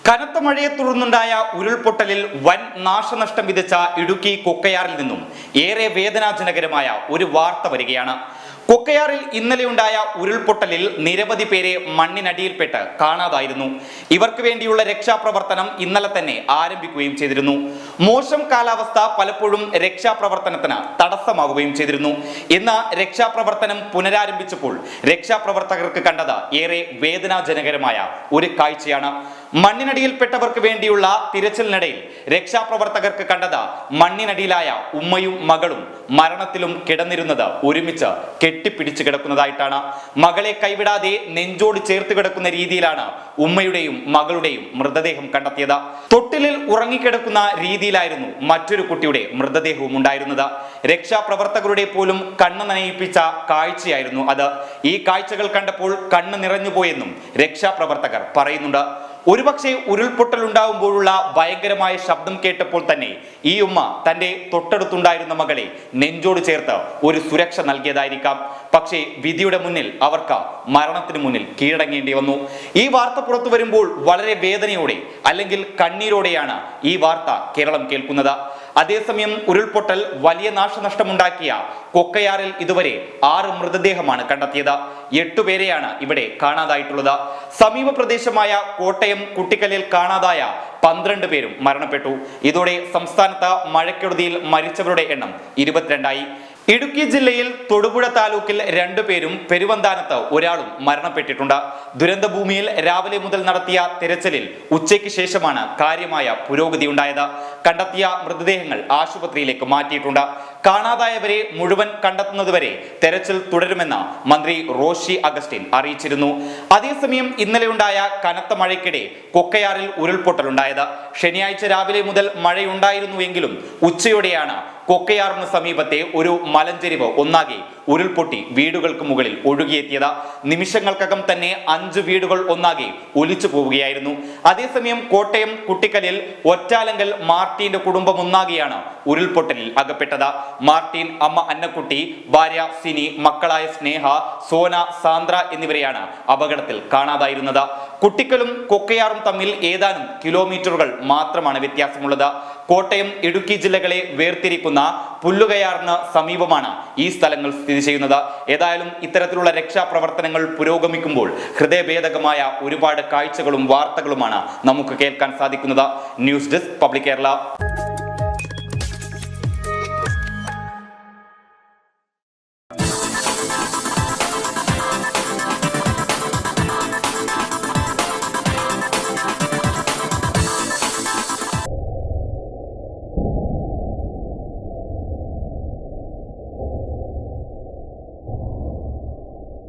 കനത്ത മഴയെ തുടർന്നുണ്ടായ ഉരുൾപൊട്ടലിൽ വൻ നാശനഷ്ടം വിതച്ച ഇടുക്കി കൊക്കയാറിൽ നിന്നും ഏറെ വേദനാജനകരമായ ഒരു വാർത്ത വരികയാണ്. കൊക്കയാറിൽ ഇന്നലെയുണ്ടായ ഉരുൾപൊട്ടലിൽ നിരവധി പേരെ മണ്ണിനടിയിൽപ്പെട്ട് കാണാതായിരുന്നു. ഇവർക്ക് വേണ്ടിയുള്ള രക്ഷാപ്രവർത്തനം ഇന്നലെ തന്നെ ആരംഭിക്കുകയും ചെയ്തിരുന്നു. മോശം കാലാവസ്ഥ പലപ്പോഴും രക്ഷാപ്രവർത്തനത്തിന് തടസ്സമാവുകയും ചെയ്തിരുന്നു. ഇന്ന് രക്ഷാപ്രവർത്തനം പുനരാരംഭിച്ചപ്പോൾ രക്ഷാപ്രവർത്തകർക്ക് കണ്ടത് ഏറെ വേദനാജനകരമായ ഒരു കാഴ്ചയാണ്. മണ്ണിനടിയിൽപ്പെട്ടവർക്ക് വേണ്ടിയുള്ള തിരച്ചിലിനിടയിൽ രക്ഷാപ്രവർത്തകർക്ക് കണ്ടത് മണ്ണിനടിയിലായ ഉമ്മയും മകളും മരണത്തിലും കിടന്നിരുന്നത് ഒരുമിച്ച് കെട്ടിപ്പിടിച്ചു കിടക്കുന്നതായിട്ടാണ്. മകളെ കൈവിടാതെ നെഞ്ചോട് ചേർത്ത് കിടക്കുന്ന രീതിയിലാണ് ഉമ്മയുടെയും മകളുടെയും മൃതദേഹം കണ്ടെത്തിയത്. തൊട്ടിലിൽ ഉറങ്ങിക്കിടക്കുന്ന രീതിയിലായിരുന്നു മറ്റൊരു കുട്ടിയുടെ മൃതദേഹവും ഉണ്ടായിരുന്നത്. രക്ഷാപ്രവർത്തകരുടെ പോലും കണ്ണ് നനയിപ്പിച്ച കാഴ്ചയായിരുന്നു അത്. ഈ കാഴ്ചകൾ കണ്ടപ്പോൾ കണ്ണ് നിറഞ്ഞുപോയെന്നും രക്ഷാപ്രവർത്തകർ പറയുന്നുണ്ട്. ഒരുപക്ഷെ ഉരുൾപൊട്ടൽ ഉണ്ടാകുമ്പോഴുള്ള ഭയങ്കരമായ ശബ്ദം കേട്ടപ്പോൾ തന്നെ ഈ ഉമ്മ തന്റെ തൊട്ടടുത്തുണ്ടായിരുന്ന മകളെ നെഞ്ചോട് ചേർത്ത് ഒരു സുരക്ഷ നൽകിയതായിരിക്കാം. പക്ഷേ വിധിയുടെ മുന്നിൽ അവർക്ക് മരണത്തിന് മുന്നിൽ കീഴടങ്ങേണ്ടി വന്നു. ഈ വാർത്ത പുറത്തു വരുമ്പോൾ വളരെ വേദനയോടെ അല്ലെങ്കിൽ കണ്ണീരോടെയാണ് ഈ വാർത്ത കേരളം കേൾക്കുന്നത്. അതേസമയം ഉരുൾപൊട്ടൽ വലിയ നാശനഷ്ടമുണ്ടാക്കിയ കൊക്കയാറിൽ ഇതുവരെ 6 മൃതദേഹമാണ് കണ്ടെത്തിയത്. 8 പേരെയാണ് ഇവിടെ കാണാതായിട്ടുള്ളത്. സമീപ പ്രദേശമായ കോട്ടയം കുട്ടിക്കലിൽ കാണാതായ 12 പേരും മരണപ്പെട്ടു. ഇതോടെ സംസ്ഥാനത്ത് മഴക്കെടുതിയിൽ മരിച്ചവരുടെ എണ്ണം 22ആയി. ഇടുക്കി ജില്ലയിൽ തൊടുപുഴ താലൂക്കിൽ 2 പേരും പെരുവന്താനത്ത് ഒരാളും മരണപ്പെട്ടിട്ടുണ്ട്. ദുരന്ത ഭൂമിയിൽ രാവിലെ മുതൽ നടത്തിയ തിരച്ചിലിൽ ഉച്ചയ്ക്ക് ശേഷമാണ് കാര്യമായ പുരോഗതി ഉണ്ടായത്. കണ്ടെത്തിയ മൃതദേഹങ്ങൾ ആശുപത്രിയിലേക്ക് മാറ്റിയിട്ടുണ്ട്. കാണാതായവരെ മുഴുവൻ കണ്ടെത്തുന്നതുവരെ തെരച്ചിൽ തുടരുമെന്ന് മന്ത്രി റോഷി അഗസ്റ്റിൻ അറിയിച്ചിരുന്നു. അതേസമയം ഇന്നലെയുണ്ടായ കനത്ത മഴയ്ക്കിടെ കൊക്കയാറിൽ ഉരുൾപൊട്ടലുണ്ടായത്. ശനിയാഴ്ച രാവിലെ മുതൽ മഴയുണ്ടായിരുന്നുവെങ്കിലും ഉച്ചയോടെയാണ് കൊക്കയാറിന് സമീപത്തെ ഒരു മലഞ്ചെരിവ് ഒന്നാകെ ഉരുൾപൊട്ടി വീടുകൾക്ക് മുകളിൽ ഒഴുകിയെത്തിയത്. നിമിഷങ്ങൾക്കകം തന്നെ 5 വീടുകൾ ഒന്നാകെ ഒലിച്ചു പോവുകയായിരുന്നു. അതേസമയം കോട്ടയം കുട്ടിക്കലിൽ ഒറ്റാലങ്കൽ മാർട്ടിന്റെ കുടുംബം ഒന്നാകെയാണ് ഉരുൾപൊട്ടലിൽ അകപ്പെട്ടത്. മാർട്ടിൻ, അമ്മ അന്നക്കുട്ടി, ഭാര്യ സിനി, മക്കളായ സ്നേഹ, സോന, സാന്ദ്ര എന്നിവരെയാണ് അപകടത്തിൽ കാണാതായിരുന്നത്. കുട്ടിക്കലും കൊക്കയാറും തമ്മിൽ ഏതാനും കിലോമീറ്ററുകൾ മാത്രമാണ് വ്യത്യാസമുള്ളത്. കോട്ടയം ഇടുക്കി ജില്ലകളെ വേർതിരിക്കുന്ന പുല്ലുകയാറിന് സമീപമാണ് ഈ സ്ഥലങ്ങൾ സ്ഥിതി ചെയ്യുന്നത്. ഏതായാലും ഇത്തരത്തിലുള്ള രക്ഷാപ്രവർത്തനങ്ങൾ പുരോഗമിക്കുമ്പോൾ ഹൃദയഭേദകമായ ഒരുപാട് കാഴ്ചകളും വാർത്തകളുമാണ് നമുക്ക് കേൾക്കാൻ സാധിക്കുന്നത്. News desk public Kerala.